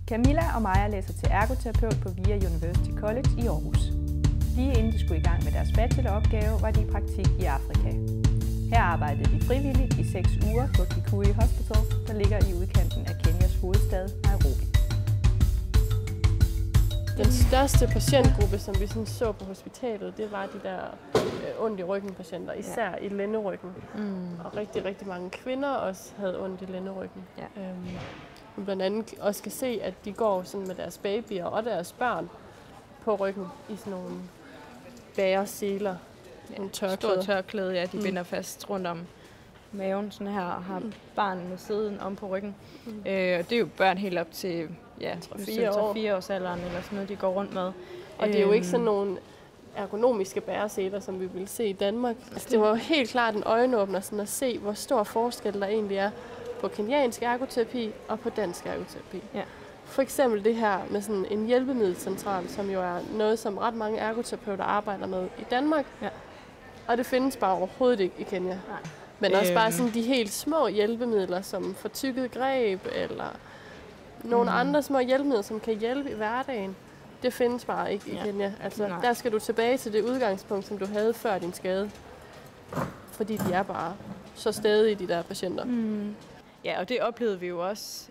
Camilla og Maja læser til ergoterapeut på VIA University College i Aarhus. Lige inden de skulle i gang med deres bacheloropgave, var de i praktik i Afrika. Her arbejdede de frivilligt i 6 uger på Kikuyu Hospital, der ligger i udkanten af Kenyas hovedstad Nairobi. Den største patientgruppe, som vi så på hospitalet, det var de der ondt i ryggen patienter, især i lænderyggen. Og rigtig, rigtig mange kvinder også havde ondt i lænderyggen. Man blandt andet også kan se, at de går sådan med deres babyer og deres børn på ryggen i sådan nogle bæreseler. Nogle tørklæder. Stort tørklæde, de binder fast rundt om maven sådan her, og har barnet siden om på ryggen. Og det er jo børn helt op til 4 års alderen eller sådan noget, de går rundt med. Og det er jo ikke sådan nogle ergonomiske bæreseler, som vi vil se i Danmark. Altså, det var jo helt klart en øjenåbner sådan at se, hvor stor forskel der egentlig er på kenyansk ergoterapi og på dansk ergoterapi. Ja. For eksempel det her med sådan en hjælpemiddelcentral, som jo er noget, som ret mange ergoterapeuter arbejder med i Danmark. Ja. Og det findes bare overhovedet ikke i Kenya. Nej. Men også bare sådan de helt små hjælpemidler, som fortykket greb, eller nogle andre små hjælpemidler, som kan hjælpe i hverdagen. Det findes bare ikke i Kenya. Altså, der skal du tilbage til det udgangspunkt, som du havde før din skade. Fordi de er bare så stadige, de der patienter. Ja, og det oplevede vi jo også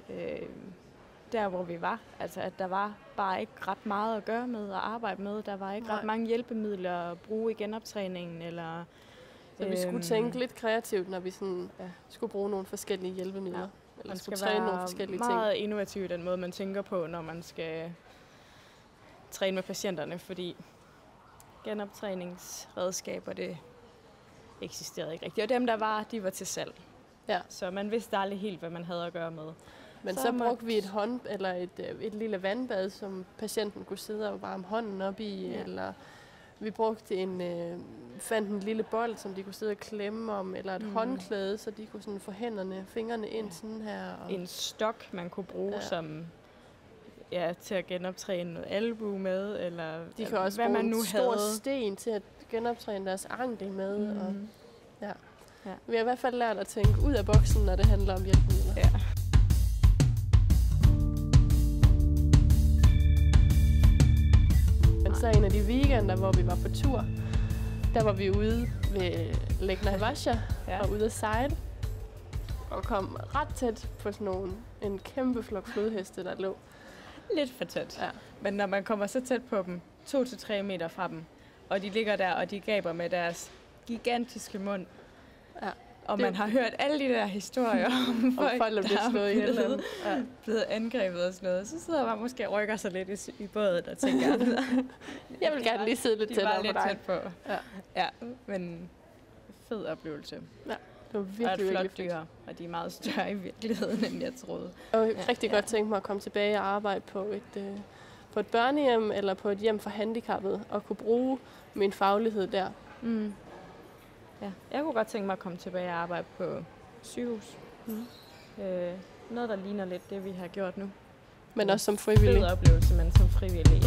der, hvor vi var. Altså, at der var bare ikke ret meget at gøre med og arbejde med. Der var ikke ret mange hjælpemidler at bruge i genoptræningen. Eller, så vi skulle tænke lidt kreativt, når vi sådan, skulle bruge nogle forskellige hjælpemidler. Ja. Eller skulle træne nogle forskellige ting. Det er meget innovativt, den måde, man tænker på, når man skal træne med patienterne. Fordi genoptræningsredskaber, det eksisterede ikke rigtigt. Og dem, der var, de var til salg. Ja. Så man vidste aldrig helt, hvad man havde at gøre med. Men så brugte vi et lille vandbad, som patienten kunne sidde og varme hånden op i, eller vi brugte fandt en lille bold, som de kunne sidde og klemme om, eller et håndklæde, så de kunne sådan få fingrene ind sådan her. Og en stok, man kunne bruge som til at genoptræne noget albue med, eller de kan også bruge en stor sten til at genoptræne deres ankel med. Og, vi har i hvert fald lært at tænke ud af boksen, når det handler om hjælpemidler. Ja. Men så en af de weekender, hvor vi var på tur, der var vi ude ved Lake Naivasha og ude at sejle. Og kom ret tæt på sådan en kæmpe flok flodheste, der lå. Lidt for tæt. Ja. Men når man kommer så tæt på dem, 2 til 3 meter fra dem, og de ligger der, og de gaber med deres gigantiske mund. Ja. Og man har hørt alle de der historier om folk, der bliver slået ihjel, blevet angrebet og sådan noget. Så sidder man måske og rykker sig lidt i båden og tænker, jeg vil gerne lige sidde lidt tættere på dig. Tæt på. Ja, men fed oplevelse. Ja, det var virkelig, flot dyr, og de er meget større i virkeligheden, end jeg troede. Og rigtig godt tænke mig at komme tilbage og arbejde på et børnehjem eller på et hjem for handicappede, og kunne bruge min faglighed der. Ja, jeg kunne godt tænke mig at komme tilbage og arbejde på sygehus. Noget, der ligner lidt det, vi har gjort nu. Men også som frivillig. Fed oplevelse, men som frivillig,